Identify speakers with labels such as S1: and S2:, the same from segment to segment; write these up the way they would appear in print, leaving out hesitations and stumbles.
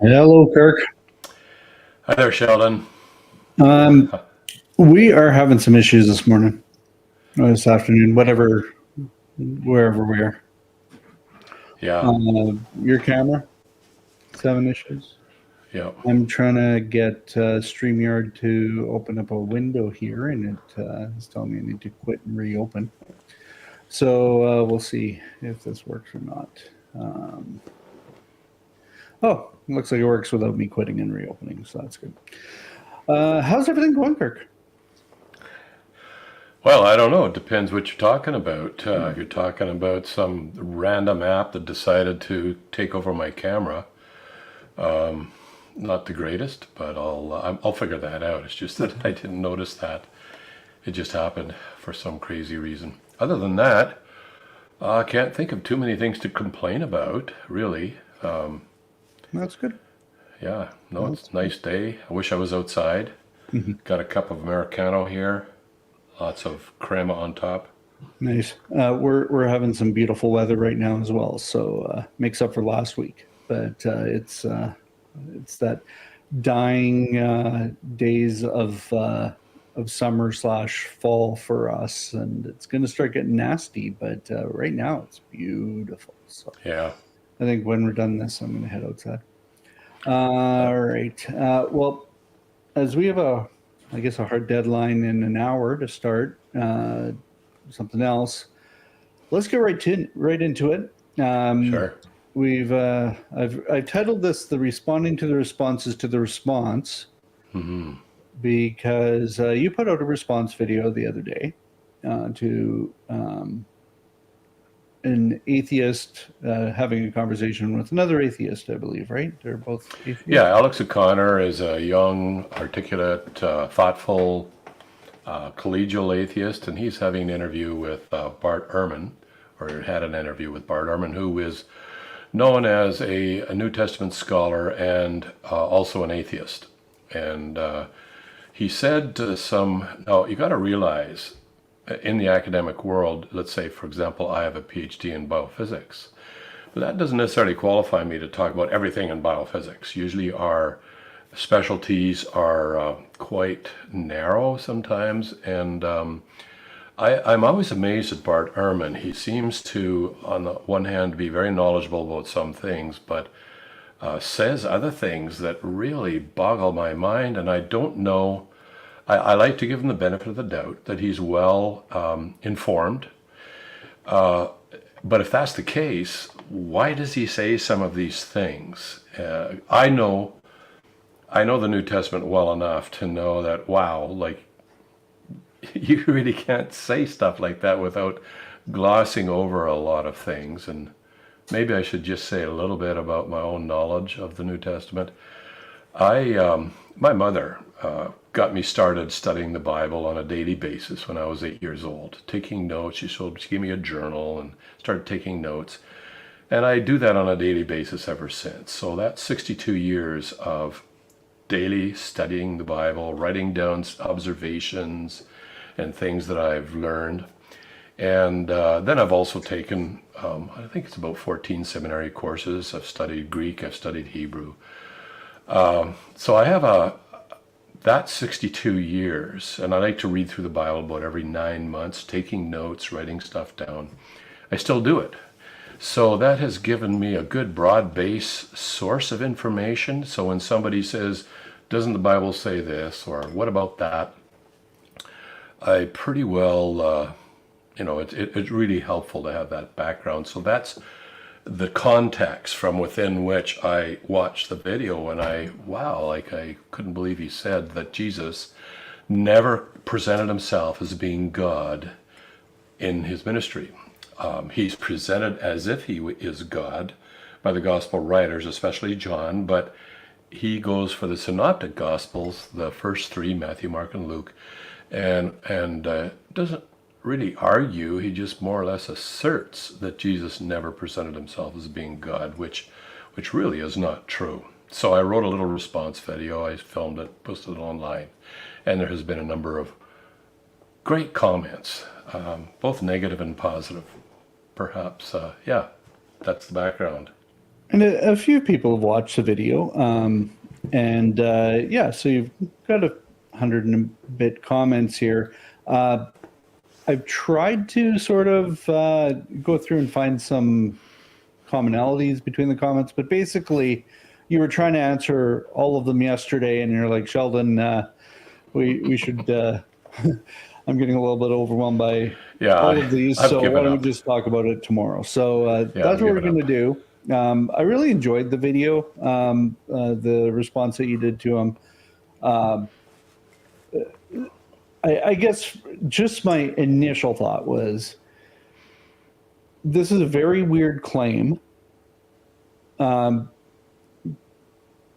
S1: Hello, Kirk.
S2: Hi there, Sheldon.
S1: Um, we are having some issues this morning, or this afternoon, wherever we are.
S2: Yeah,
S1: Your camera is having issues.
S2: yeah.
S1: I'm trying to get StreamYard to open up a window here, and it is telling me I need to quit and reopen. So we'll see if this works or not. Um, oh, looks like it works without me quitting and reopening, so that's good. How's everything going, Kirk?
S2: Well, I don't know. It depends what you're talking about. If you're talking about some random app that decided to take over my camera, not the greatest, but I'll figure that out. It's just that I didn't notice that. It just happened for some crazy reason. Other than that, I can't think of too many things to complain about, really.
S1: That's good.
S2: Yeah, no, it's
S1: That's
S2: a nice day. I wish I was outside.
S1: good.
S2: Got a cup of Americano here. Lots of crema on top.
S1: Nice. We're having some beautiful weather right now as well, so makes up for last week. But it's that dying days of summer slash fall for us, and it's going to start getting nasty. But right now it's beautiful. So
S2: Yeah.
S1: I think when we're done this, I'm going to head outside. All right. Well, as we have I guess, a hard deadline in an hour to start something else. Let's get right into it.
S2: Sure.
S1: I've titled this "The Responding to the Responses to the Response"
S2: Hmm.
S1: because you put out a response video the other day to an atheist having a conversation with another atheist, I believe, right? They're both atheists.
S2: Yeah, Alex O'Connor is a young, articulate, thoughtful, collegial atheist, and he's having an interview with Bart Ehrman, or had an interview with Bart Ehrman, who is known as a New Testament scholar and also an atheist. And he said now you got to realize in the academic world, let's say, for example, I have a PhD in biophysics. But that doesn't necessarily qualify me to talk about everything in biophysics. Usually our specialties are quite narrow sometimes, and I'm always amazed at Bart Ehrman. He seems to, on the one hand, be very knowledgeable about some things, but says other things that really boggle my mind, and I don't know. I like to give him the benefit of the doubt that he's well informed. But if that's the case, why does he say some of these things? I know the New Testament well enough to know that, wow, like you really can't say stuff like that without glossing over a lot of things. And maybe I should just say a little bit about my own knowledge of the New Testament. My mother got me started studying the Bible on a daily basis when I was 8 years old, taking notes. She gave me a journal and started taking notes. And I do that on a daily basis ever since. So that's 62 years of daily studying the Bible, writing down observations and things that I've learned. And then I've also taken, I think it's about 14 seminary courses. I've studied Greek, I've studied Hebrew. So I have that's 62 years, and I like to read through the Bible about every 9 months, taking notes, writing stuff down. I still do it. So that has given me a good broad base source of information. So when somebody says, doesn't the Bible say this, or what about that? I pretty well, it's really helpful to have that background. So that's the context from within which I watched the video, and I couldn't believe he said that Jesus never presented himself as being God in his ministry. He's presented as if he is God by the gospel writers, especially John, but he goes for the synoptic gospels, the first three, Matthew, Mark, and Luke, and doesn't really argue. He just more or less asserts that Jesus never presented himself as being God, which really is not true. So I wrote a little response video. I filmed it, posted it online, and there has been a number of great comments, both negative and positive. Perhaps, yeah, that's the background.
S1: And a few people have watched the video. Yeah, so you've got 100 and a bit comments here. I've tried to sort of go through and find some commonalities between the comments, but basically, you were trying to answer all of them yesterday, and you're like, Sheldon, we should. I'm getting a little bit overwhelmed by all of these,
S2: I've
S1: so why
S2: given
S1: don't we
S2: up.
S1: just talk about it tomorrow? So that's what we're going to do. I really enjoyed the video, the response that you did to him. I guess just my initial thought was, this is a very weird claim.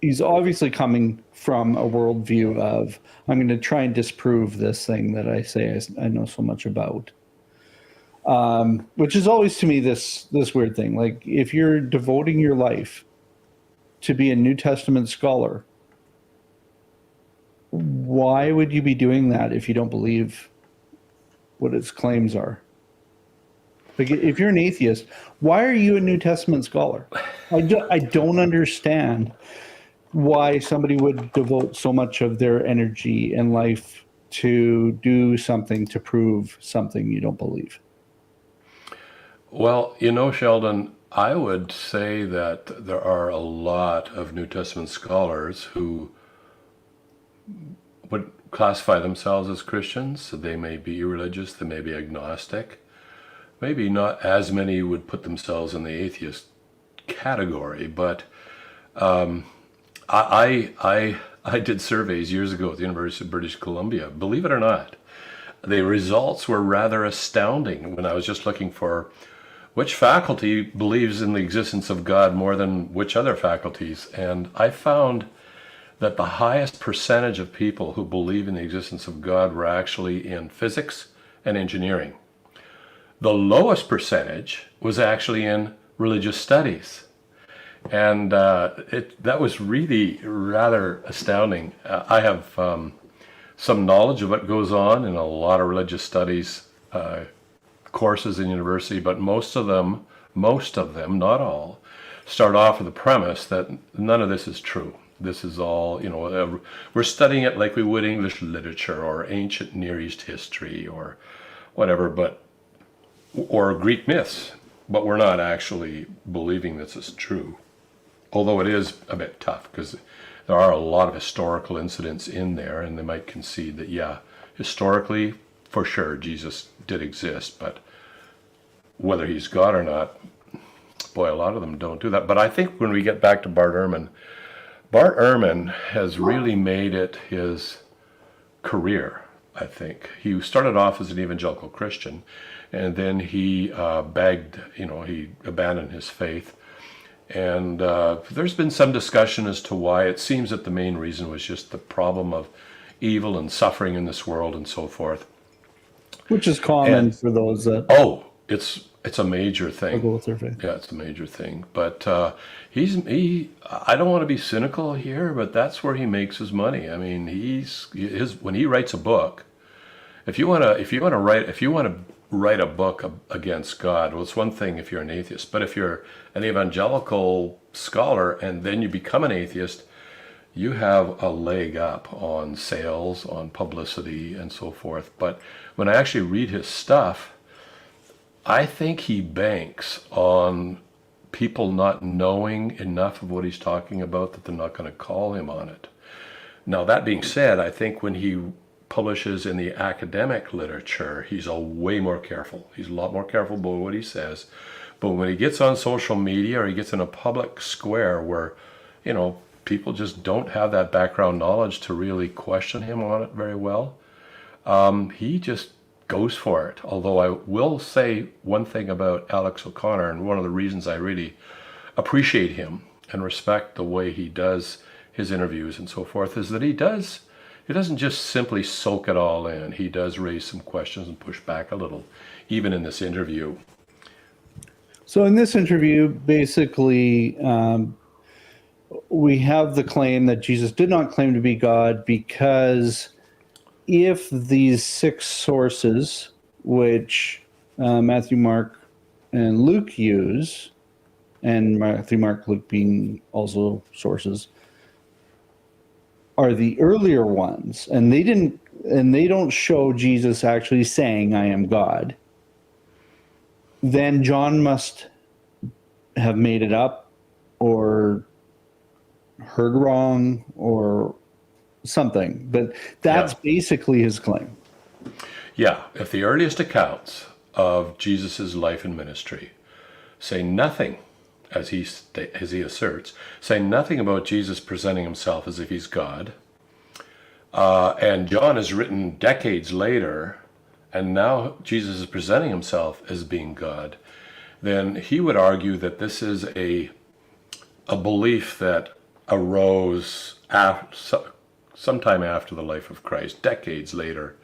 S1: He's obviously coming from a worldview of, I'm going to try and disprove this thing that I say I know so much about. Which is always to me this weird thing. Like, if you're devoting your life to be a New Testament scholar, why would you be doing that if you don't believe what its claims are? Like, if you're an atheist, why are you a New Testament scholar? I don't understand why somebody would devote so much of their energy and life to do something to prove something you don't believe.
S2: Well, Sheldon, I would say that there are a lot of New Testament scholars who would classify themselves as Christians. So they may be religious, they may be agnostic. Maybe not as many would put themselves in the atheist category, but I did surveys years ago at the University of British Columbia. Believe it or not, the results were rather astounding when I was just looking for which faculty believes in the existence of God more than which other faculties. And I found that the highest percentage of people who believe in the existence of God were actually in physics and engineering. The lowest percentage was actually in religious studies. And that was really rather astounding. I have some knowledge of what goes on in a lot of religious studies courses in university, but most of them, not all, start off with the premise that none of this is true. This is all, we're studying it like we would English literature or ancient Near East history or whatever, or Greek myths, but we're not actually believing this is true. Although it is a bit tough because there are a lot of historical incidents in there, and they might concede that, yeah, historically, for sure, Jesus did exist, but whether he's God or not, boy, a lot of them don't do that. But I think when we get back to Bart Ehrman has really made it his career, I think. He started off as an evangelical Christian, and then he he abandoned his faith. And there's been some discussion as to why. It seems that the main reason was just the problem of evil and suffering in this world and so forth.
S1: Which is common for those that...
S2: It's a major thing.
S1: Go with their faith.
S2: Yeah, it's a major thing. But I don't want to be cynical here, but that's where he makes his money. I mean, when he writes a book, if you want to write a book against God, well, it's one thing if you're an atheist, but if you're an evangelical scholar and then you become an atheist, you have a leg up on sales, on publicity, and so forth. But when I actually read his stuff, I think he banks on people not knowing enough of what he's talking about that they're not going to call him on it. Now, that being said, I think when he publishes in the academic literature, he's way more careful. He's a lot more careful about what he says. But when he gets on social media or he gets in a public square where, people just don't have that background knowledge to really question him on it very well, he just goes for it. Although I will say one thing about Alex O'Connor, and one of the reasons I really appreciate him and respect the way he does his interviews and so forth, is that he doesn't just simply soak it all in. He does raise some questions and push back a little, even in this interview.
S1: So in this interview, basically, we have the claim that Jesus did not claim to be God because if these 6 sources, which Matthew, Mark, and Luke use, and Matthew, Mark, Luke being also sources, are the earlier ones, and they don't show Jesus actually saying, "I am God," then John must have made it up or heard wrong or something. But that's basically his claim.
S2: Yeah, if the earliest accounts of Jesus' life and ministry say nothing, as he asserts, say nothing about Jesus presenting himself as if he's God, and John is written decades later, and now Jesus is presenting himself as being God, then he would argue that this is a belief that arose sometime after the life of Christ, decades later,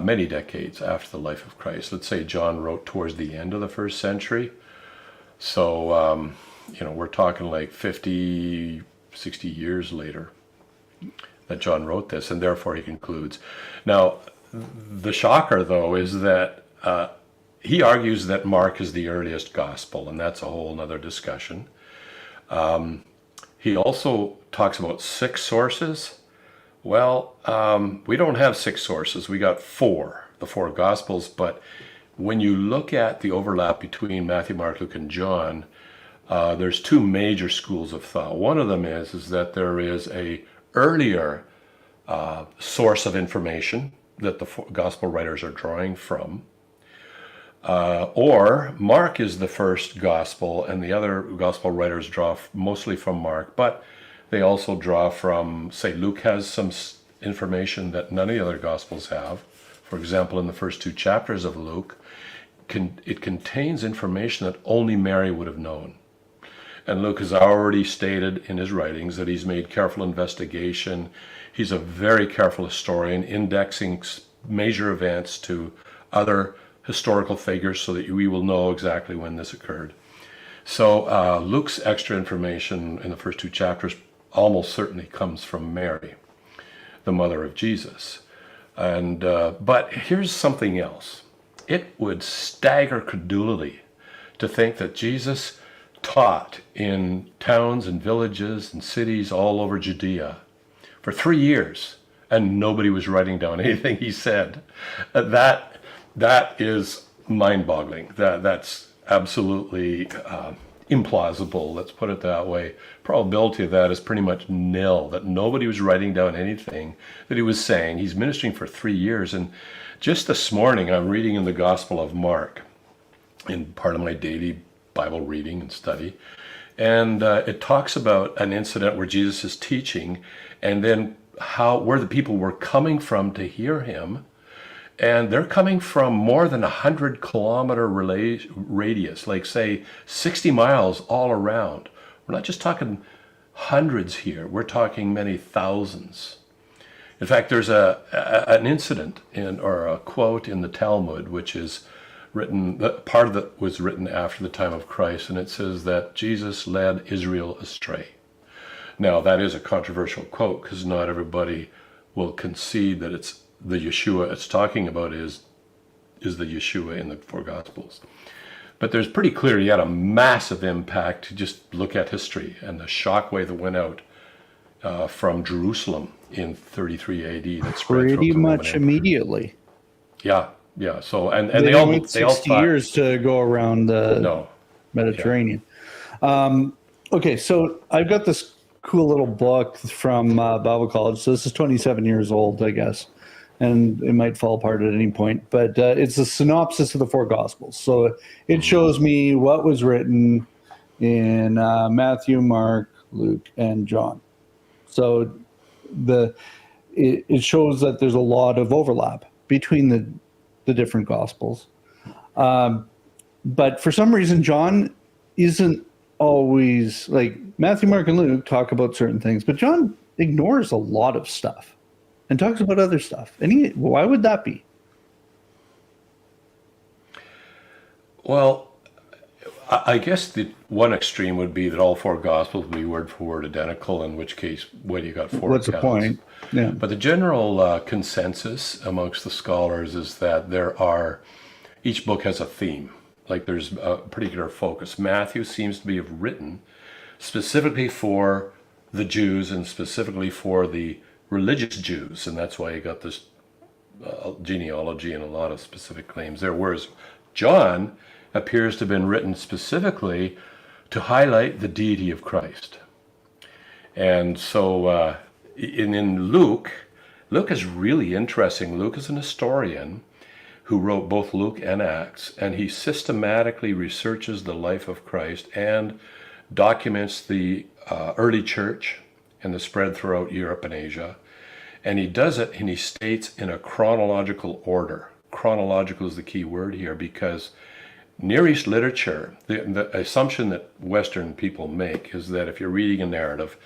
S2: many decades after the life of Christ. Let's say John wrote towards the end of the first century. So, we're talking like 50, 60 years later that John wrote this, and therefore he concludes. Now, the shocker, though, is that he argues that Mark is the earliest gospel, and that's a whole other discussion. He also talks about 6 sources. Well, we don't have 6 sources. We got 4, the 4 Gospels. But when you look at the overlap between Matthew, Mark, Luke, and John, there's 2 major schools of thought. One of them is that there is a earlier source of information that the Gospel writers are drawing from. Or Mark is the first Gospel, and the other Gospel writers draw mostly from Mark, but they also draw from, say, Luke has some information that none of the other Gospels have. For example, in the first 2 chapters of Luke, it contains information that only Mary would have known. And Luke has already stated in his writings that he's made careful investigation. He's a very careful historian, indexing major events to other historical figures so that we will know exactly when this occurred. So Luke's extra information in the first 2 chapters almost certainly comes from Mary, the mother of Jesus. And but here's something else. It would stagger credulity to think that Jesus taught in towns and villages and cities all over Judea for 3 years, and nobody was writing down anything he said. That is mind-boggling. That's absolutely implausible, let's put it that way. Probability of that is pretty much nil, that nobody was writing down anything that he was saying. He's ministering for 3 years, and just this morning I'm reading in the Gospel of Mark in part of my daily Bible reading and study, and it talks about an incident where Jesus is teaching, and then where the people were coming from to hear him. And they're coming from more than 100-kilometer radius, like say 60 miles all around. We're not just talking hundreds here, we're talking many thousands. In fact, there's an incident or a quote in the Talmud, which is written, part of it was written after the time of Christ, and it says that Jesus led Israel astray. Now, that is a controversial quote because not everybody will concede that it's the Yeshua it's talking about is the Yeshua in the 4 Gospels. But there's pretty clear he had a massive impact. Just look at history and the shockwave that went out from Jerusalem in 33 AD that spread
S1: pretty much immediately.
S2: Yeah. So and
S1: they
S2: all
S1: went 60
S2: they all thought,
S1: years to go around the Mediterranean. Yeah. Okay, so I've got this cool little book from Bible College. So this is 27 years old, I guess. And it might fall apart at any point, but it's a synopsis of the 4 Gospels. So it shows me what was written in Matthew, Mark, Luke, and John. So it shows that there's a lot of overlap between the different Gospels. But for some reason, John isn't always, like Matthew, Mark, and Luke talk about certain things, but John ignores a lot of stuff and talks about other stuff. And why would that be?
S2: Well, I guess the one extreme would be that all 4 Gospels would be word for word identical, in which case, you got 4
S1: What's
S2: accounts.
S1: the point? Yeah.
S2: But the general consensus amongst the scholars is that each book has a theme. like there's a particular focus. Matthew seems to be written specifically for the Jews and specifically for the religious Jews, and that's why you got this genealogy and a lot of specific claims there. Whereas John appears to have been written specifically to highlight the deity of Christ. And so in Luke is really interesting. Luke is an historian who wrote both Luke and Acts, and he systematically researches the life of Christ and documents the early church and the spread throughout Europe and Asia. And he does it, and he states in a chronological order. Chronological is the key word here, because Near East literature, the assumption that Western people make is that if you're reading a narrative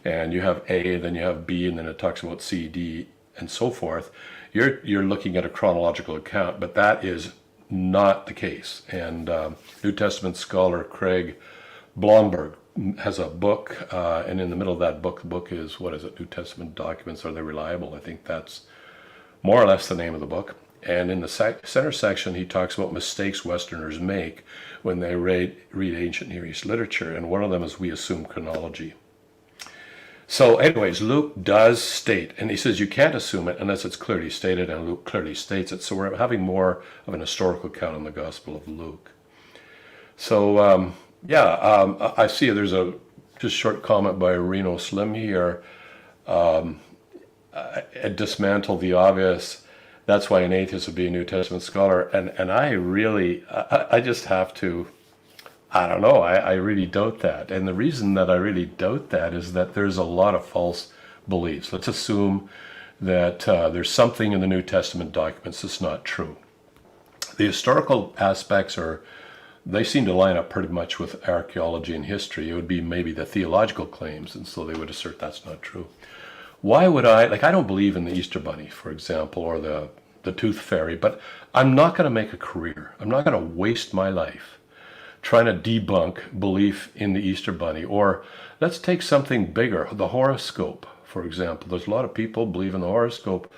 S2: and you have A, then you have B, and then it talks about C, D, and so forth, you're looking at a chronological account, but that is not the case. And New Testament scholar Craig Blomberg has a book, and in the middle of that book, the book is, what is it, New Testament Documents, Are They Reliable? I think that's more or less the name of the book. And in the center section, he talks about mistakes Westerners make when they read ancient Near East literature, and one of them is we assume chronology. So anyways, Luke does state, and he says you can't assume it unless it's clearly stated, and Luke clearly states it. So we're having more of an historical account in the Gospel of Luke. So I see there's a just short comment by Reno Slim here. Dismantle the obvious. That's why an atheist would be a New Testament scholar. And I really, I just have to, I don't know, I really doubt that. And the reason that I really doubt that is that there's a lot of false beliefs. Let's assume that there's something in the New Testament documents that's not true. The historical aspects they seem to line up pretty much with archaeology and history. It would be maybe the theological claims, and so they would assert that's not true. Why would I don't believe in the Easter Bunny, for example, or the Tooth Fairy, but I'm not going to make a career. I'm not going to waste my life trying to debunk belief in the Easter Bunny. Or let's take something bigger, the horoscope, for example. There's a lot of people believe in the horoscope.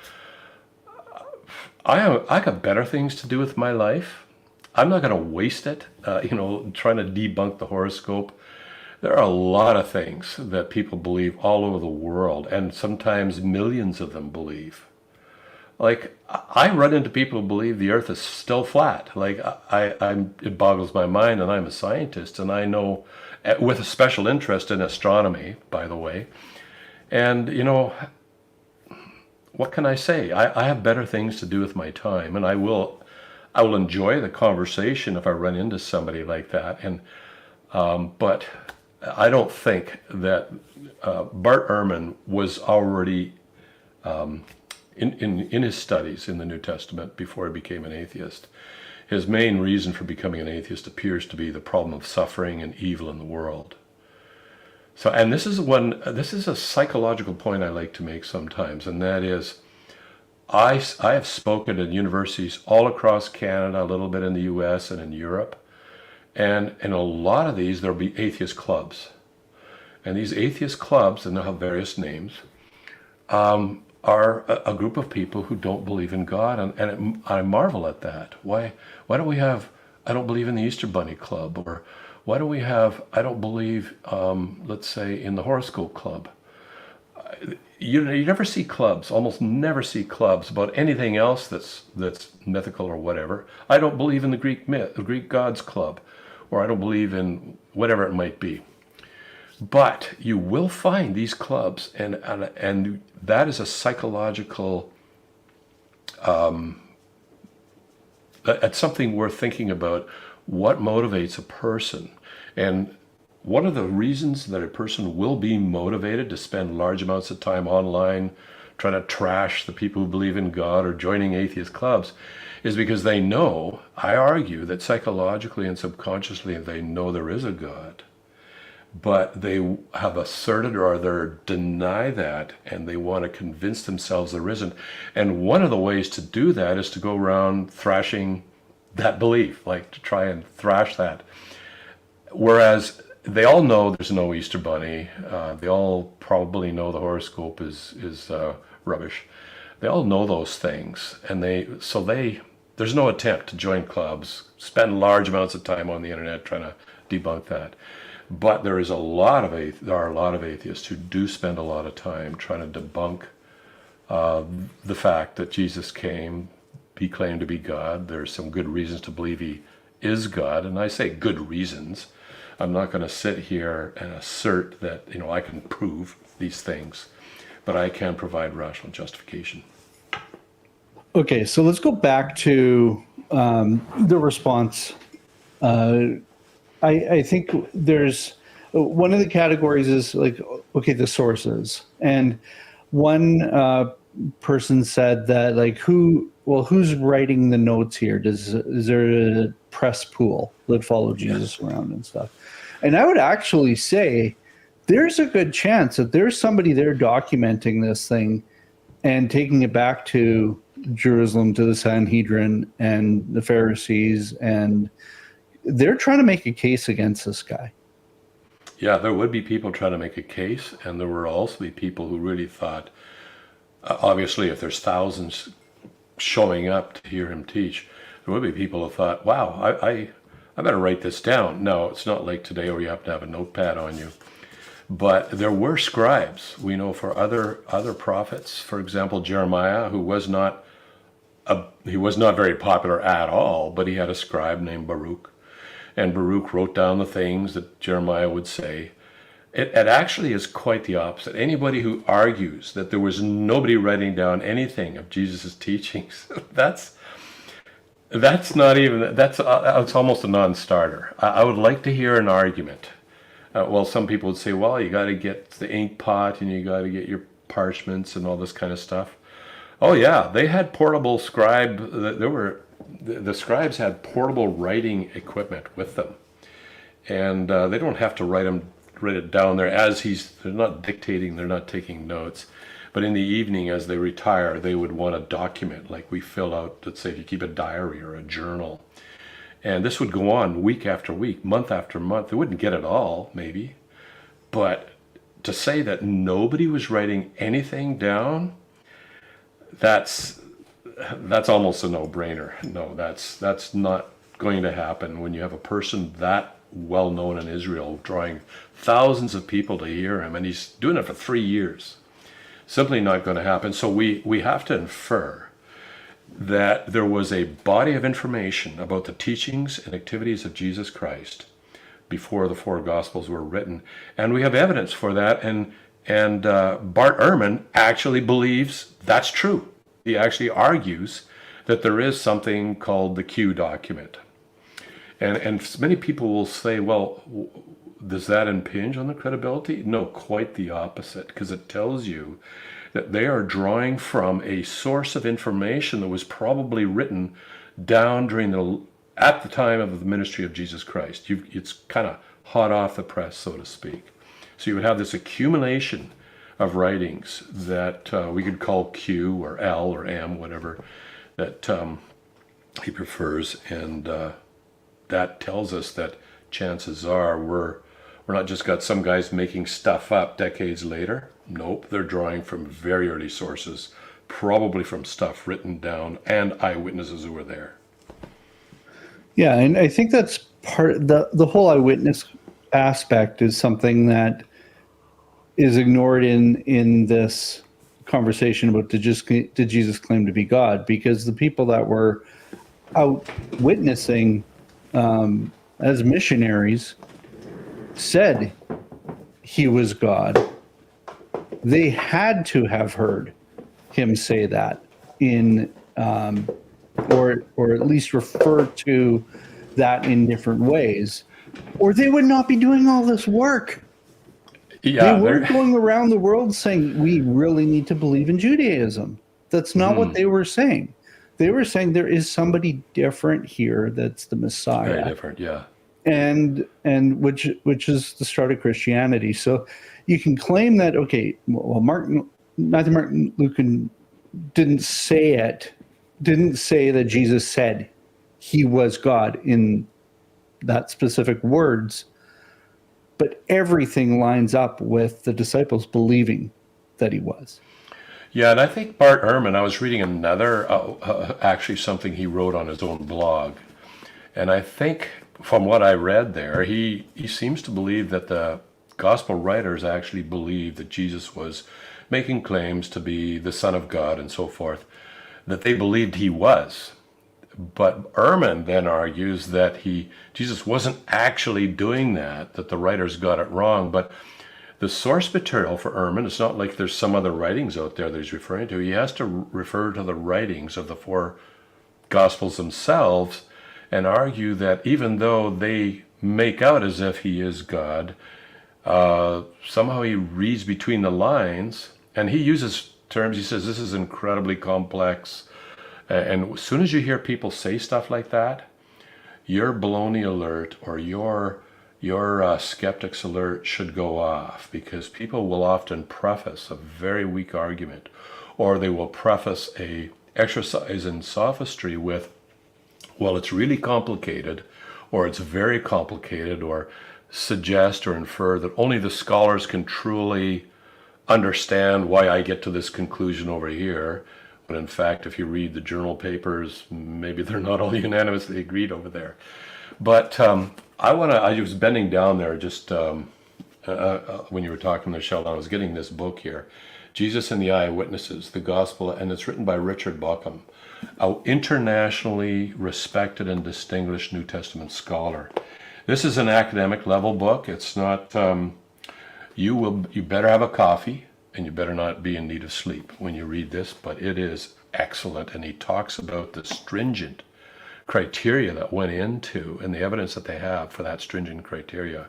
S2: I got better things to do with my life. I'm not going to waste it, trying to debunk the horoscope. There are a lot of things that people believe all over the world, and sometimes millions of them believe. Like, I run into people who believe the earth is still flat. Like, it boggles my mind, and I'm a scientist, and I know, with a special interest in astronomy, by the way. And, what can I say? I have better things to do with my time, and I will enjoy the conversation if I run into somebody like that. And but I don't think that Bart Ehrman was already in his studies in the New Testament before he became an atheist. His main reason for becoming an atheist appears to be the problem of suffering and evil in the world. So, and this is a psychological point I like to make sometimes, and that is, I have spoken at universities all across Canada, a little bit in the US and in Europe. And in a lot of these, there'll be atheist clubs. And these atheist clubs, and they'll have various names, are a group of people who don't believe in God. And I marvel at that. Why don't we have, I don't believe in the Easter Bunny Club? Or why don't we have, I don't believe, let's say, in the horoscope club? You never see clubs, almost never see clubs about anything else that's mythical or whatever. I don't believe in the Greek myth, the Greek gods club, or I don't believe in whatever it might be. But you will find these clubs, and that is a psychological, that's something worth thinking about. What motivates a person, and what are the reasons that a person will be motivated to spend large amounts of time online trying to trash the people who believe in God or joining atheist clubs, is because they know, I argue, that psychologically and subconsciously they know there is a God, but they have asserted or they deny that, and they want to convince themselves there isn't. And one of the ways to do that is to go around thrashing that belief, like to try and thrash that. Whereas they all know there's no Easter Bunny. They all probably know the horoscope is rubbish. They all know those things, and they There's no attempt to join clubs, spend large amounts of time on the internet trying to debunk that. But there are a lot of atheists who do spend a lot of time trying to debunk the fact that Jesus came, he claimed to be God. There's some good reasons to believe he is God, and I say good reasons. I'm not going to sit here and assert that I can prove these things, but I can provide rational justification.
S1: Okay, so let's go back to the response. I think there's one of the categories is like, okay, the sources. And one person said that like, who's writing the notes here? Is there a press pool that follow Jesus around and stuff? And I would actually say there's a good chance that there's somebody there documenting this thing and taking it back to Jerusalem, to the Sanhedrin and the Pharisees, and they're trying to make a case against this guy.
S2: Yeah, there would be people trying to make a case, and there would also be people who really thought, obviously, if there's thousands showing up to hear him teach, there would be people who thought, wow, I better write this down. No, it's not like today where you have to have a notepad on you. But there were scribes. We know for other prophets, for example, Jeremiah, who was not very popular at all, but he had a scribe named Baruch. And Baruch wrote down the things that Jeremiah would say. It actually is quite the opposite. Anybody who argues that there was nobody writing down anything of Jesus' teachings, it's almost a non-starter. I would like to hear an argument. Well, some people would say, well, you got to get the ink pot and you got to get your parchments and all this kind of stuff. Oh yeah, they had portable scribe. The scribes had portable writing equipment with them, and they don't have to write it down there they're not dictating, they're not taking notes. But in the evening, as they retire, they would want to document, like we fill out, let's say if you keep a diary or a journal. And this would go on week after week, month after month. They wouldn't get it all, maybe. But to say that nobody was writing anything down, that's almost a no-brainer. No, that's not going to happen when you have a person that well-known in Israel drawing thousands of people to hear him, and he's doing it for 3 years. Simply not going to happen. So we have to infer that there was a body of information about the teachings and activities of Jesus Christ before the 4 Gospels were written. And we have evidence for that. And Bart Ehrman actually believes that's true. He actually argues that there is something called the Q document. And many people will say, well, does that impinge on the credibility? No, quite the opposite, because it tells you that they are drawing from a source of information that was probably written down at the time of the ministry of Jesus Christ. It's kind of hot off the press, so to speak. So you would have this accumulation of writings that we could call Q or L or M, whatever that he prefers, and that tells us that chances are we're not just got some guys making stuff up decades later. Nope, they're drawing from very early sources, probably from stuff written down and eyewitnesses who were there.
S1: Yeah, and I think that's part the whole eyewitness aspect is something that is ignored in this conversation about did Jesus claim to be God, because the people that were out witnessing as missionaries said he was God. They had to have heard him say that or at least refer to that in different ways, or they would not be doing all this work.
S2: Yeah,
S1: they weren't going around the world saying we really need to believe in Judaism. That's not what they were saying. They were saying there is somebody different here that's the Messiah.
S2: Very different, yeah.
S1: And which is the start of Christianity. So you can claim that, okay, well, Matthew, Mark, Luke didn't say that Jesus said he was God in that specific words, but everything lines up with the disciples believing that he was.
S2: Yeah, and I think Bart Ehrman, I was reading another, actually something he wrote on his own blog. And I think from what I read there, he seems to believe that the gospel writers actually believed that Jesus was making claims to be the Son of God and so forth, that they believed he was. But Ehrman then argues that Jesus wasn't actually doing that, that the writers got it wrong. But the source material for Ehrman, it's not like there's some other writings out there that he's referring to. He has to refer to the writings of the four Gospels themselves and argue that even though they make out as if he is God, somehow he reads between the lines, and he uses terms, he says this is incredibly complex. And as soon as you hear people say stuff like that, your baloney alert or your skeptics alert should go off, because people will often preface a very weak argument, or they will preface a exercise in sophistry with, well, it's really complicated, or it's very complicated, or suggest or infer that only the scholars can truly understand why I get to this conclusion over here. But in fact, if you read the journal papers, maybe they're not all unanimously agreed over there. But I was bending down there just when you were talking to Sheldon, I was getting this book here, Jesus and the Eyewitnesses, the Gospel, and it's written by Richard Bauckham, an internationally respected and distinguished New Testament scholar. This is an academic level book. It's not, you better have a coffee and you better not be in need of sleep when you read this, but it is excellent. And he talks about the stringent criteria that went into and the evidence that they have for that stringent criteria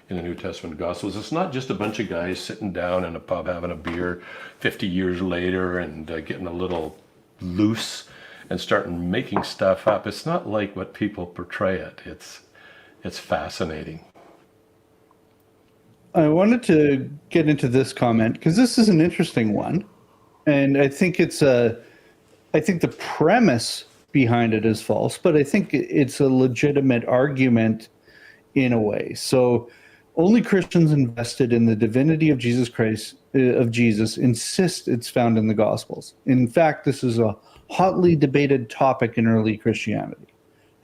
S2: in the New Testament Gospels. It's not just a bunch of guys sitting down in a pub having a beer 50 years later and getting a little loose and starting making stuff up. It's not like what people portray it. It's fascinating.
S1: I wanted to get into this comment because this is an interesting one, and I think I think the premise behind it is false, but I think it's a legitimate argument in a way. So, only Christians invested in the divinity of Jesus Christ, of Jesus, insist it's found in the Gospels. In fact, this is a hotly debated topic in early Christianity.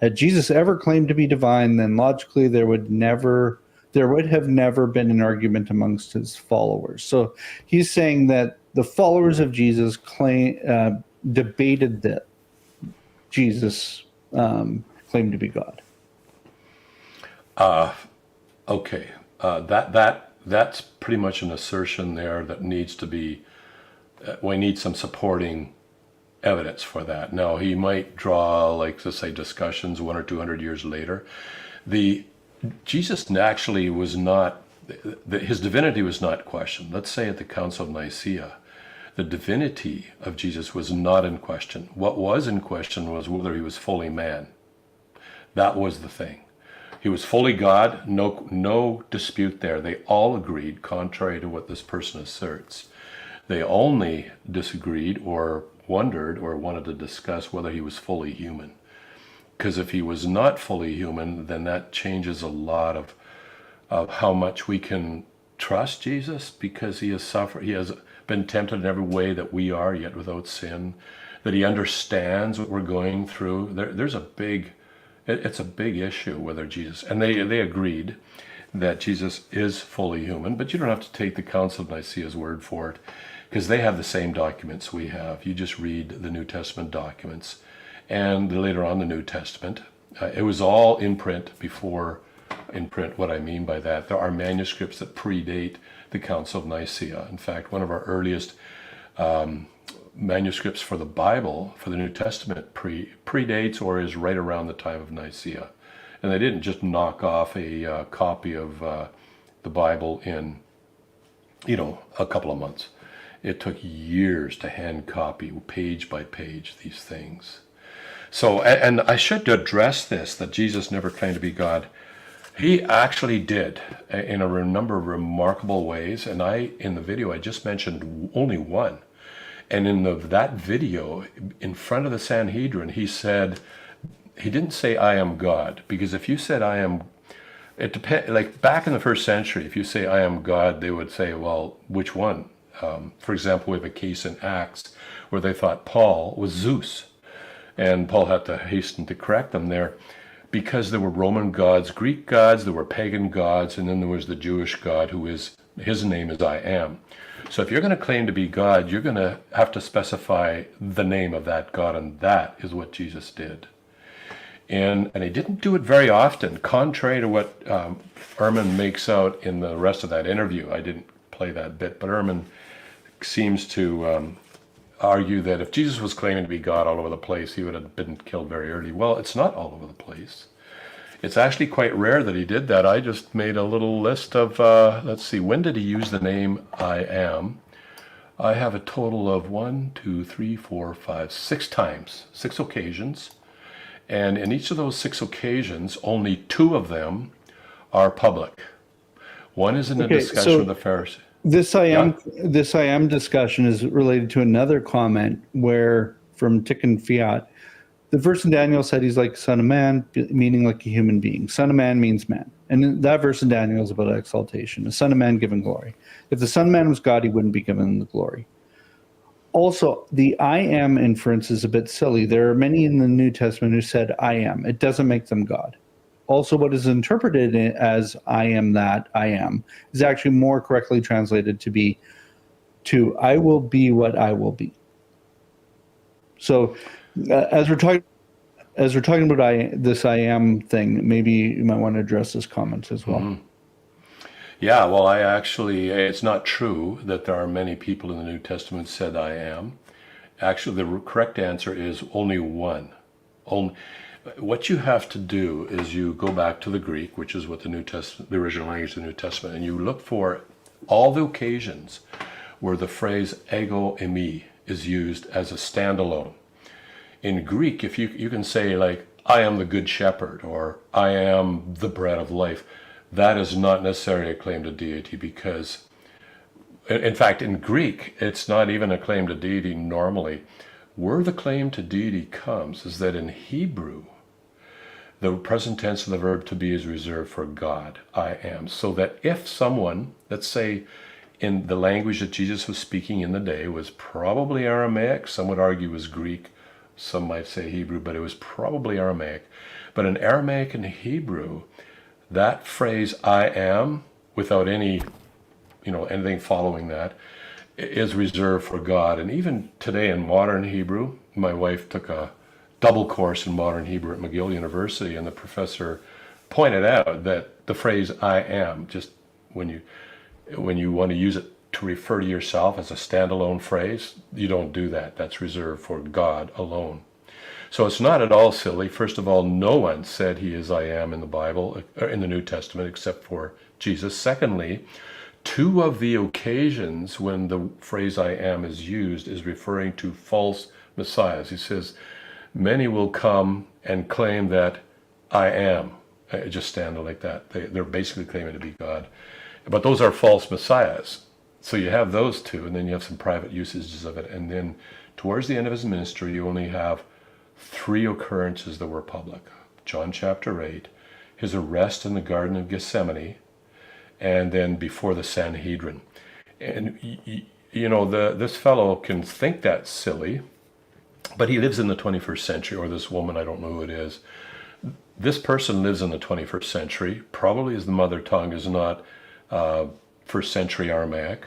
S1: Had Jesus ever claimed to be divine, then logically there would have never been an argument amongst his followers. So he's saying that the followers of Jesus debated that Jesus claimed to be God.
S2: Okay, that's pretty much an assertion there that needs to be. We need some supporting evidence for that. Now he might draw, like, let's say, discussions 100 or 200 years later. Jesus actually was not, his divinity was not questioned. Let's say at the Council of Nicaea, the divinity of Jesus was not in question. What was in question was whether he was fully man. That was the thing. He was fully God, no dispute there. They all agreed, contrary to what this person asserts. They only disagreed or wondered or wanted to discuss whether he was fully human. Because if he was not fully human, then that changes a lot of how much we can trust Jesus, because he has suffered, he has been tempted in every way that we are, yet without sin, that he understands what we're going through. It's a big issue whether Jesus, and they agreed that Jesus is fully human, but you don't have to take the Council of Nicaea's word for it, because they have the same documents we have. You just read the New Testament documents, and later on the New Testament. It was all in print before in print. What I mean by that, there are manuscripts that predate the Council of Nicaea. In fact, one of our earliest manuscripts for the Bible, for the New Testament, predates or is right around the time of Nicaea. And they didn't just knock off a copy of the Bible in, a couple of months. It took years to hand copy, page by page, these things. So, and I should address this, that Jesus never claimed to be God. He actually did in a number of remarkable ways. And in the video, I just mentioned only one. And in that video, in front of the Sanhedrin, he didn't say, I am God. Because if you said, I am, it depends, like back in the first century, if you say, I am God, they would say, well, which one? For example, we have a case in Acts where they thought Paul was Zeus, and Paul had to hasten to correct them there because there were Roman gods, Greek gods, there were pagan gods, and then there was the Jewish God his name is I am. So if you're going to claim to be God, you're going to have to specify the name of that God, and that is what Jesus did. And he didn't do it very often, contrary to what Ehrman makes out in the rest of that interview. I didn't play that bit, but Ehrman seems to argue that if Jesus was claiming to be God all over the place, he would have been killed very early. Well, it's not all over the place. It's actually quite rare that he did that. I just made a little list of, let's see, when did he use the name I am? I have a total of 6 times, 6 occasions. And in each of those 6 occasions, only 2 of them are public. One is in a discussion with the Pharisees.
S1: This I am discussion is related to another comment where from Tikkun Fiat, the verse in Daniel said he's like son of man, meaning like a human being. Son of man means man. And that verse in Daniel is about exaltation. The son of man given glory. If the son of man was God, he wouldn't be given the glory. Also, the I am inference is a bit silly. There are many in the New Testament who said I am. It doesn't make them God. Also, what is interpreted as I am that I am is actually more correctly translated to I will be what I will be. So as we're talking about this I am thing, maybe you might want to address this comment as well.
S2: Mm-hmm. Yeah, well, it's not true that there are many people in the New Testament said I am. Actually, the correct answer is only one. What you have to do is you go back to the Greek, which is what the original language of the New Testament, and you look for all the occasions where the phrase ego eimi is used as a standalone. In Greek, if you can say like, I am the good shepherd, or I am the bread of life, that is not necessarily a claim to deity because, in fact, in Greek, it's not even a claim to deity normally. Where the claim to deity comes is that in Hebrew, the present tense of the verb to be is reserved for God, I am. So that if someone, let's say in the language that Jesus was speaking in the day was probably Aramaic, some would argue was Greek, some might say Hebrew, but it was probably Aramaic. But in Aramaic and Hebrew, that phrase I am, without any, anything following that, is reserved for God. And even today in modern Hebrew, my wife took a double course in modern Hebrew at McGill University, and the professor pointed out that the phrase I am, just when you want to use it to refer to yourself as a standalone phrase, you don't do that. That's reserved for God alone. So it's not at all silly. First of all, no one said he is I am in the Bible, or in the New Testament, except for Jesus. Secondly, 2 of the occasions when the phrase I am is used is referring to false messiahs. He says, many will come and claim that I am. Just stand like that. They're basically claiming to be God. But those are false messiahs. So you have those 2, and then you have some private usages of it. And then towards the end of his ministry, you only have 3 occurrences that were public. John chapter 8, his arrest in the Garden of Gethsemane, and then before the Sanhedrin. And, this fellow can think that's silly, but he lives in the 21st century, or this woman, I don't know who it is. This person lives in the 21st century, probably his mother tongue is not first century Aramaic,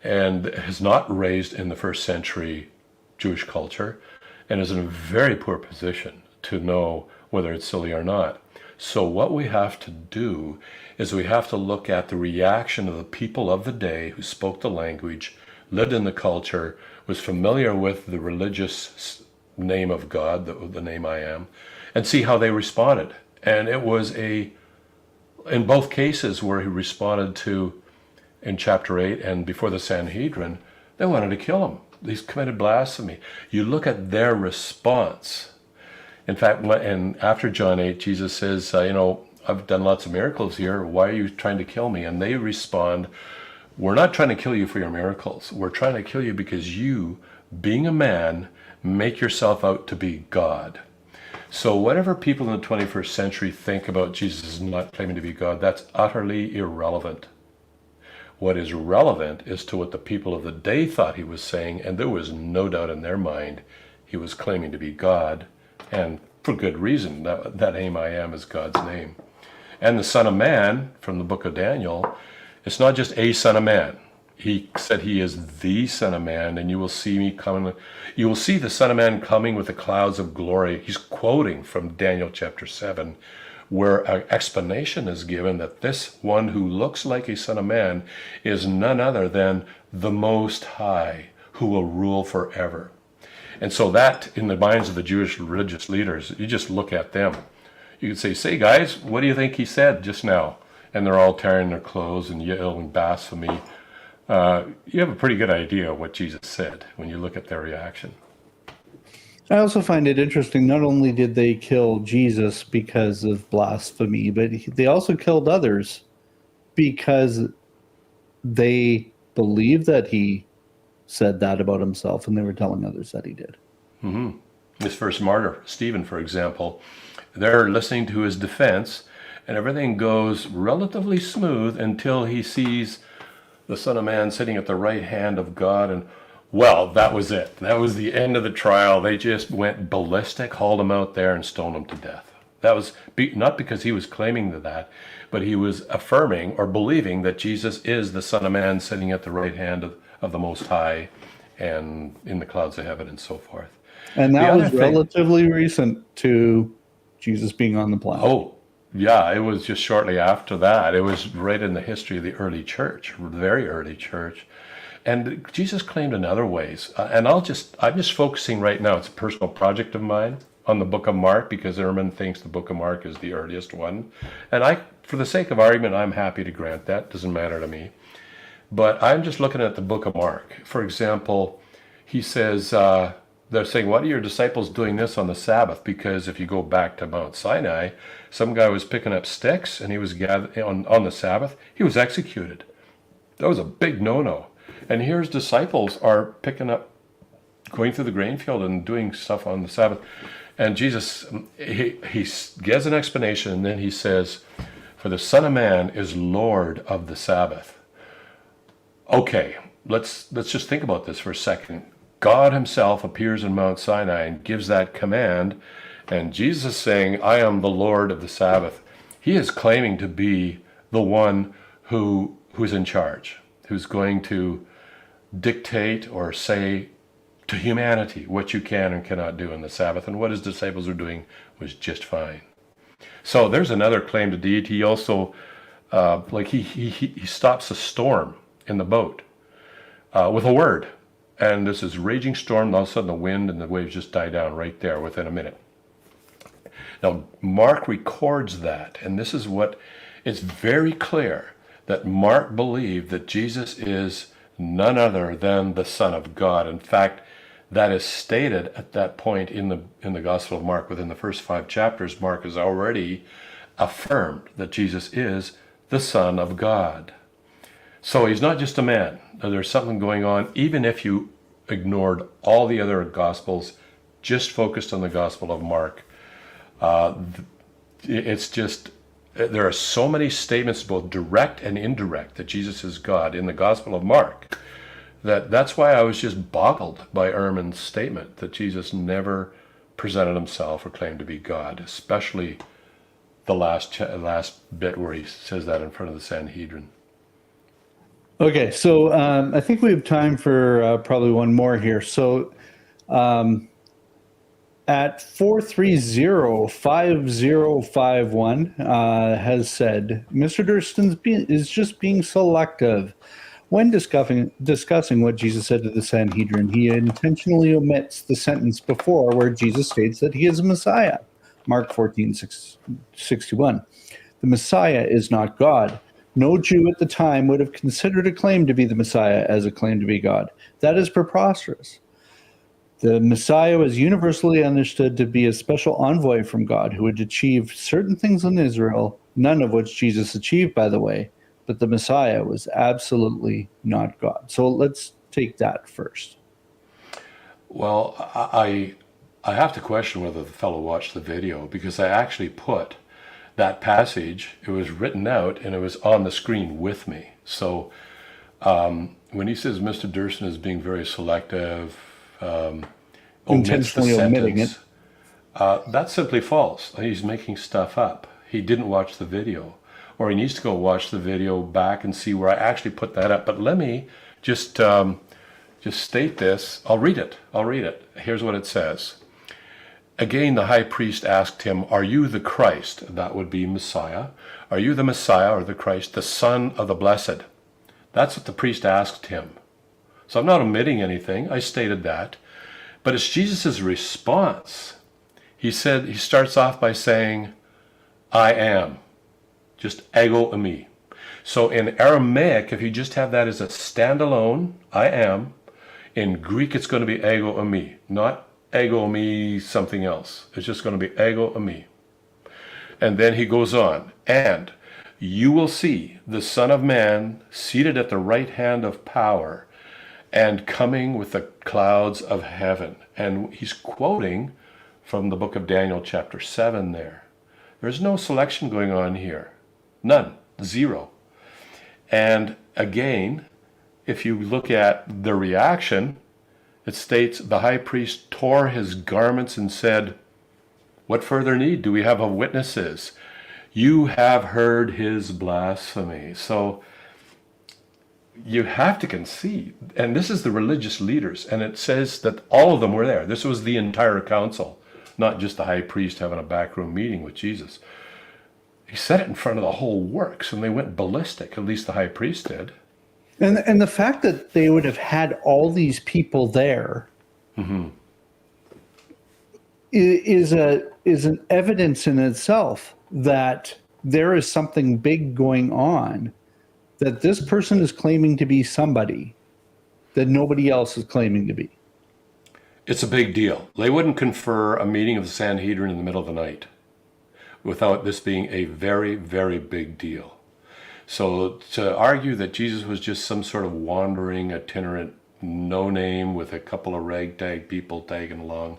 S2: and is not raised in the first century Jewish culture, and is in a very poor position to know whether it's silly or not. So what we have to do is we have to look at the reaction of the people of the day who spoke the language, lived in the culture, was familiar with the religious name of God, the name I am, and see how they responded. And it was in both cases where he responded to, in chapter 8 and before the Sanhedrin, they wanted to kill him. He's committed blasphemy. You look at their response. In fact, after John 8, Jesus says, I've done lots of miracles here. Why are you trying to kill me? And they respond, we're not trying to kill you for your miracles. We're trying to kill you because you, being a man, make yourself out to be God. So whatever people in the 21st century think about Jesus not claiming to be God, that's utterly irrelevant. What is relevant is to what the people of the day thought he was saying, and there was no doubt in their mind he was claiming to be God, and for good reason. That name I am is God's name. And the Son of Man, from the book of Daniel, it's not just a Son of Man. He said he is the Son of Man, and you will see me coming. You will see the Son of Man coming with the clouds of glory. He's quoting from Daniel chapter 7, where an explanation is given that this one who looks like a Son of Man is none other than the Most High, who will rule forever. And so that, in the minds of the Jewish religious leaders, you just look at them. You could say guys, what do you think he said just now? And they're all tearing their clothes and yelling blasphemy. You have a pretty good idea what Jesus said when you look at their reaction.
S1: I also find it interesting, not only did they kill Jesus because of blasphemy, but they also killed others because they believed that he said that about himself, and they were telling others that he did.
S2: Mm-hmm. This first martyr, Stephen, for example, they're listening to his defense, and everything goes relatively smooth until he sees the Son of Man sitting at the right hand of God, and well, that was it. That was the end of the trial. They just went ballistic, hauled him out there, and stoned him to death. That was not because he was claiming that, but he was affirming or believing that Jesus is the Son of Man sitting at the right hand of the Most High and in the clouds of heaven and so forth.
S1: And that was relatively recent to Jesus being on the planet.
S2: Oh, yeah, it was just shortly after that. It was right in the history of the early church, very early church. And Jesus claimed in other ways. And I'm just focusing right now, it's a personal project of mine, on the book of Mark, because Ehrman thinks the book of Mark is the earliest one. And for the sake of argument, I'm happy to grant that. Doesn't matter to me. But I'm just looking at the book of Mark. For example, he says, they're saying, what are your disciples doing this on the Sabbath? Because if you go back to Mount Sinai, some guy was picking up sticks and he was gathered on the Sabbath. He was executed. That was a big no-no. And here his disciples are going through the grain field and doing stuff on the Sabbath. And Jesus, he gives an explanation, and then he says, for the Son of Man is Lord of the Sabbath. Okay, let's just think about this for a second. God himself appears in Mount Sinai and gives that command, and Jesus is saying, I am the Lord of the Sabbath. He is claiming to be the one who's in charge, who's going to dictate or say to humanity what you can and cannot do in the Sabbath, and what his disciples are doing was just fine. So there's another claim to deity. He also, he stops a storm in the boat with a word. And this is raging storm, and all of a sudden the wind and the waves just die down right there within a minute. Now, Mark records that, and this is what it's very clear that Mark believed that Jesus is none other than the Son of God. In fact, that is stated at that point in the Gospel of Mark. Within the first 5 chapters, Mark has already affirmed that Jesus is the Son of God. So he's not just a man. There's something going on, even if you ignored all the other Gospels, just focused on the Gospel of Mark. It's just, there are so many statements, both direct and indirect, that Jesus is God in the Gospel of Mark, that's why I was just boggled by Ehrman's statement that Jesus never presented himself or claimed to be God, especially the last bit where he says that in front of the Sanhedrin.
S1: Okay, so I think we have time for probably one more here. So at 430-5051 has said, Mr. Durston is just being selective. When discussing what Jesus said to the Sanhedrin, he intentionally omits the sentence before where Jesus states that he is a Messiah. Mark 14:61. The Messiah is not God. No Jew at the time would have considered a claim to be the Messiah as a claim to be God. That is preposterous. The Messiah was universally understood to be a special envoy from God who would achieve certain things in Israel, none of which Jesus achieved, by the way. But the Messiah was absolutely not God. So let's take that first.
S2: Well, I have to question whether the fellow watched the video, because I actually put that passage, it was written out and it was on the screen with me. So When he says Mr. Durston is being very selective, omits the
S1: Intentionally omitting it.
S2: sentence, that's simply false. He's making stuff up. He didn't watch the video, or he needs to go watch the video back and see where I actually put that up. But let me just state this. I'll read it. Here's what it says. Again, the high priest asked him, "Are you the Christ?" That would be Messiah. "Are you the Messiah or the Christ, the Son of the Blessed?" That's what the priest asked him. So I'm not omitting anything. I stated that. But it's Jesus' response. He starts off by saying, "I am." Just ego eimi. So in Aramaic, if you just have that as a standalone, I am, in Greek it's going to be ego eimi, not ego eimi something else. It's just going to be ego eimi. And then he goes on, "And you will see the Son of Man seated at the right hand of power and coming with the clouds of heaven." And he's quoting from the book of Daniel chapter 7 there. There's no selection going on here. None. Zero. And again, if you look at the reaction, it states the high priest tore his garments and said, "What further need do we have of witnesses? You have heard his blasphemy." So you have to concede, and this is the religious leaders, and it says that all of them were there. This was the entire council, not just the high priest having a backroom meeting with Jesus. He said it in front of the whole works, and they went ballistic, at least the high priest did.
S1: And the fact that they would have had all these people there is an evidence in itself that there is something big going on, that this person is claiming to be somebody that nobody else is claiming to be.
S2: It's a big deal. They wouldn't confer a meeting of the Sanhedrin in the middle of the night without this being a very, very big deal. So to argue that Jesus was just some sort of wandering, itinerant, no name with a couple of ragtag people tagging along,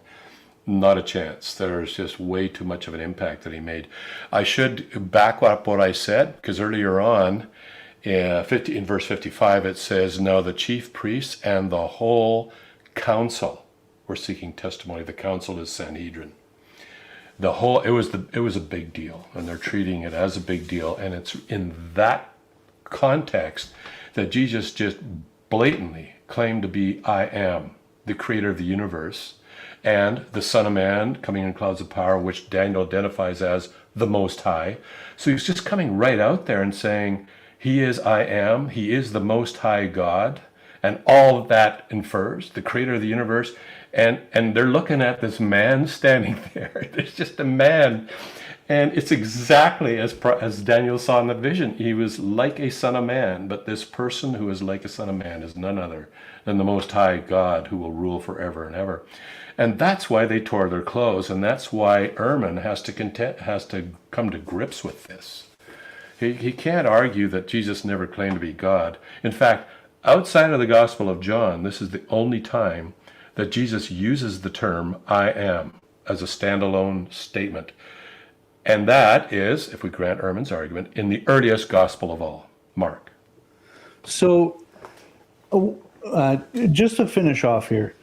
S2: not a chance. There's just way too much of an impact that he made. I should back up what I said, because earlier on, in verse 55, it says, "Now the chief priests and the whole council were seeking testimony." The council is Sanhedrin. It was a big deal, and they're treating it as a big deal, and it's in that context that Jesus just blatantly claimed to be "I am," the creator of the universe, and the Son of Man coming in clouds of power, which Daniel identifies as the Most High. So he's just coming right out there and saying he is "I am," he is the Most High God, and all that infers the creator of the universe. And they're looking at this man standing there. There's just a man. And it's exactly as Daniel saw in the vision. He was like a son of man, but this person who is like a son of man is none other than the Most High God, who will rule forever and ever. And that's why they tore their clothes, and that's why Ehrman has to come to grips with this. He can't argue that Jesus never claimed to be God. In fact, outside of the Gospel of John, this is the only time that Jesus uses the term "I am" as a standalone statement. And that is, if we grant Ehrman's argument, in the earliest gospel of all, Mark.
S1: So just to finish off here,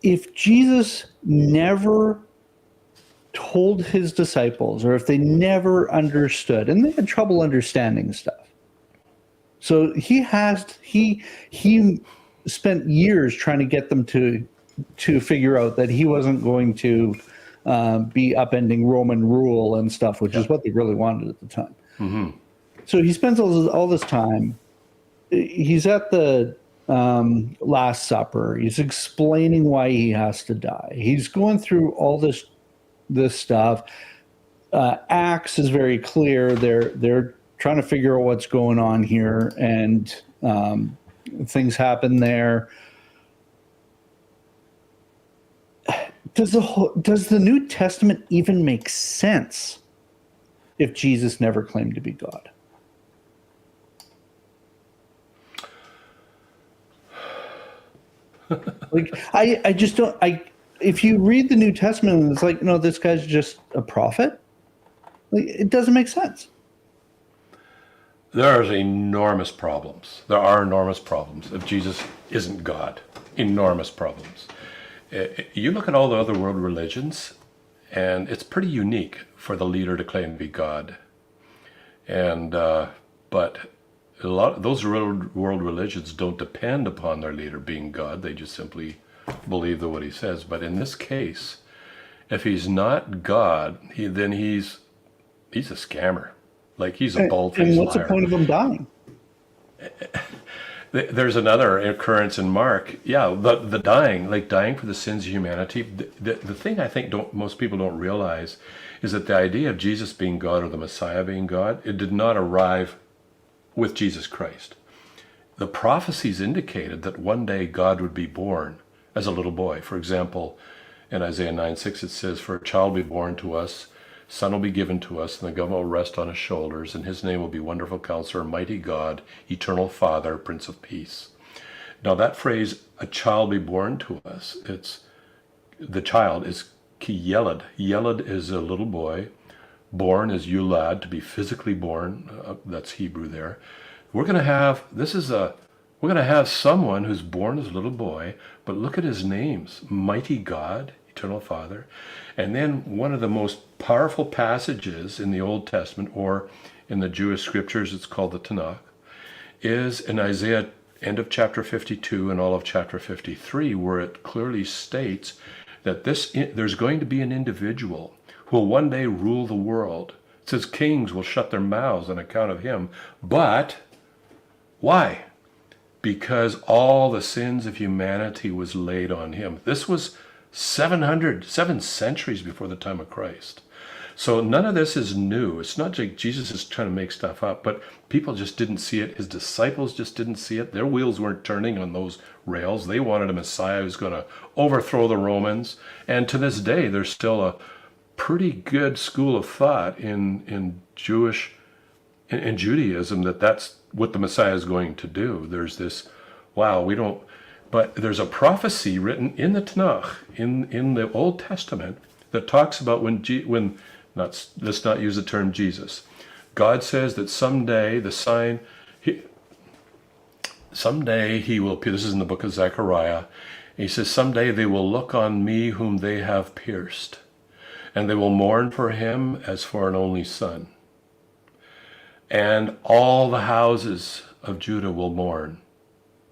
S1: if Jesus never told his disciples, or if they never understood, and they had trouble understanding stuff, so he spent years trying to get them to figure out that he wasn't going to be upending Roman rule and stuff, which is what they really wanted at the time. Mm-hmm. So he spends all this time. He's at the Last Supper. He's explaining why he has to die. He's going through all this stuff. Acts is very clear. They're trying to figure out what's going on here, and things happen there. Does the New Testament even make sense if Jesus never claimed to be God? Like, I just don't. If you read the New Testament and it's like, no, this guy's just a prophet, like, it doesn't make sense.
S2: There's enormous problems. There are enormous problems if Jesus isn't God. Enormous problems. You look at all the other world religions, and it's pretty unique for the leader to claim to be God. And but a lot those world religions don't depend upon their leader being God. They just simply believe what he says. But in this case, if he's not God, then he's a scammer. Like he's a bald-faced
S1: And what's the
S2: liar.
S1: point of him dying?
S2: There's another occurrence in Mark. Yeah, the dying, like dying for the sins of humanity. The thing I think most people don't realize is that the idea of Jesus being God or the Messiah being God, it did not arrive with Jesus Christ. The prophecies indicated that one day God would be born as a little boy. For example, in Isaiah 9:6 it says, "For a child will be born to us, son will be given to us, and the government will rest on his shoulders, and his name will be Wonderful Counselor, Mighty God, Eternal Father, Prince of Peace." Now that phrase, "a child be born to us," the child is ki-yeled. Yeled is a little boy. Born is yulad, to be physically born. That's Hebrew there. We're going to have someone who's born as a little boy, but look at his names: Mighty God, Eternal Father. And then one of the most powerful passages in the Old Testament, or in the Jewish scriptures, it's called the Tanakh, is in Isaiah, end of chapter 52 and all of chapter 53, where it clearly states that there's going to be an individual who will one day rule the world. It says kings will shut their mouths on account of him. But why? Because all the sins of humanity was laid on him. This was 7 centuries before the time of Christ. So none of this is new. It's not like Jesus is trying to make stuff up, but people just didn't see it. His disciples just didn't see it. Their wheels weren't turning on those rails. They wanted a Messiah who's going to overthrow the Romans. And to this day, there's still a pretty good school of thought in Judaism that that's what the Messiah is going to do. There's this, but there's a prophecy written in the Tanakh, in the Old Testament, that talks about let's not use the term Jesus. God says that someday he will appear. This is in the book of Zechariah. He says, "Someday they will look on me whom they have pierced, and they will mourn for him as for an only son. And all the houses of Judah will mourn."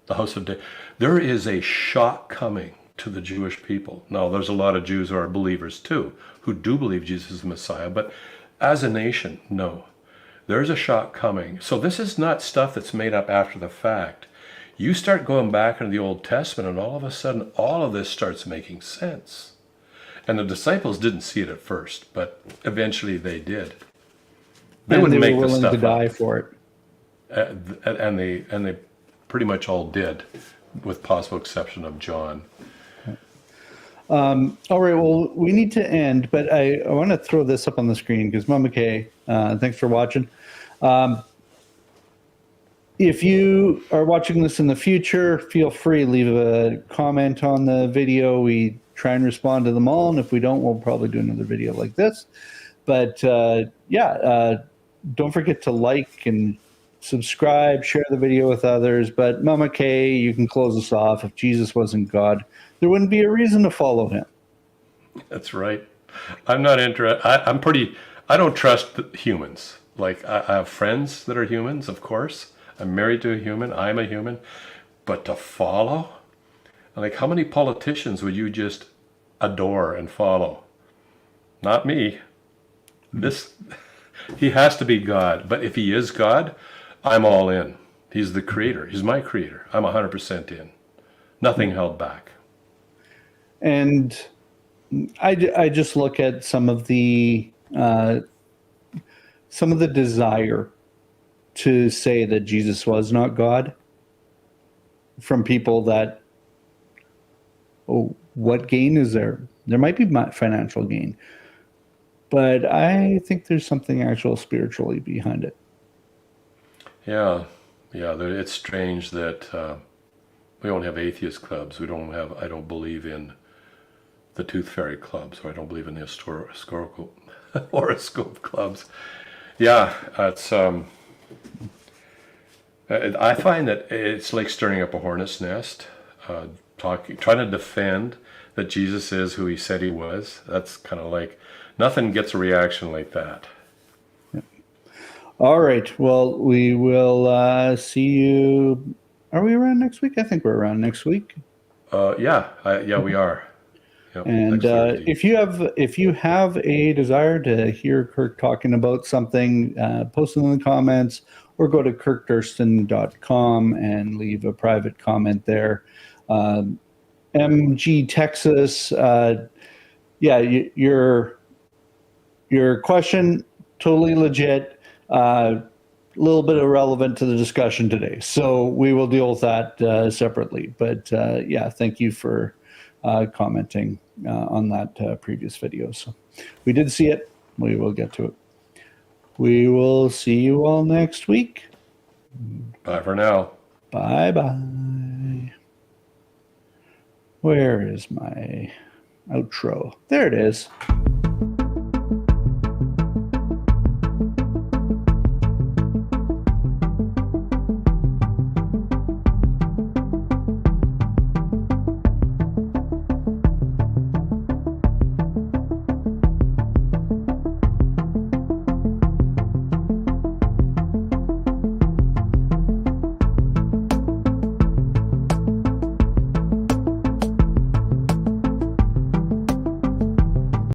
S2: The house of David. There is a shock coming to the Jewish people. Now, there's a lot of Jews who are believers too, who do believe Jesus is the Messiah, but as a nation, no. There's a shock coming. So this is not stuff that's made up after the fact. You start going back into the Old Testament, and all of a sudden, all of this starts making sense. And the disciples didn't see it at first, but eventually they did. They wouldn't make this stuff
S1: willing to die
S2: up.
S1: for it.
S2: And they pretty much all did, with possible exception of John.
S1: All right, well, we need to end, but I want to throw this up on the screen because Mama Kay, thanks for watching. If you are watching this in the future, feel free, leave a comment on the video. We try and respond to them all, and if we don't, we'll probably do another video like this. But don't forget to like and subscribe, share the video with others. But Mama Kay, you can close us off. If Jesus wasn't God, there wouldn't be a reason to follow him.
S2: That's right. I'm not interested. I don't trust humans. Like, I have friends that are humans, of course. I'm married to a human. I'm a human. But to follow? Like, how many politicians would you just adore and follow? Not me. He has to be God. But if he is God, I'm all in. He's the creator. He's my creator. I'm 100% in. Nothing held back.
S1: And I just look at some of the desire to say that Jesus was not God from people that, what gain is there? There might be financial gain, but I think there's something actual spiritually behind it.
S2: Yeah. It's strange that we don't have atheist clubs. I don't believe in the Tooth Fairy clubs, or I don't believe in the historical horoscope clubs. Yeah, it's I find that it's like stirring up a hornet's nest, trying to defend that Jesus is who he said he was. That's kind of like, nothing gets a reaction like that.
S1: All right. Well, we will see you. Are we around next week? I think we're around next week.
S2: Yeah, we are. Yep,
S1: And
S2: next Thursday.
S1: if you have a desire to hear Kirk talking about something, post it in the comments or go to kirkdurston.com and leave a private comment there. MG Texas, your question totally legit. A little bit irrelevant to the discussion today, so we will deal with that separately. But thank you for commenting on that previous video. So we did see it. We will get to it. We will see you all next week.
S2: Bye for now.
S1: Bye-bye. Where is my outro? There it is.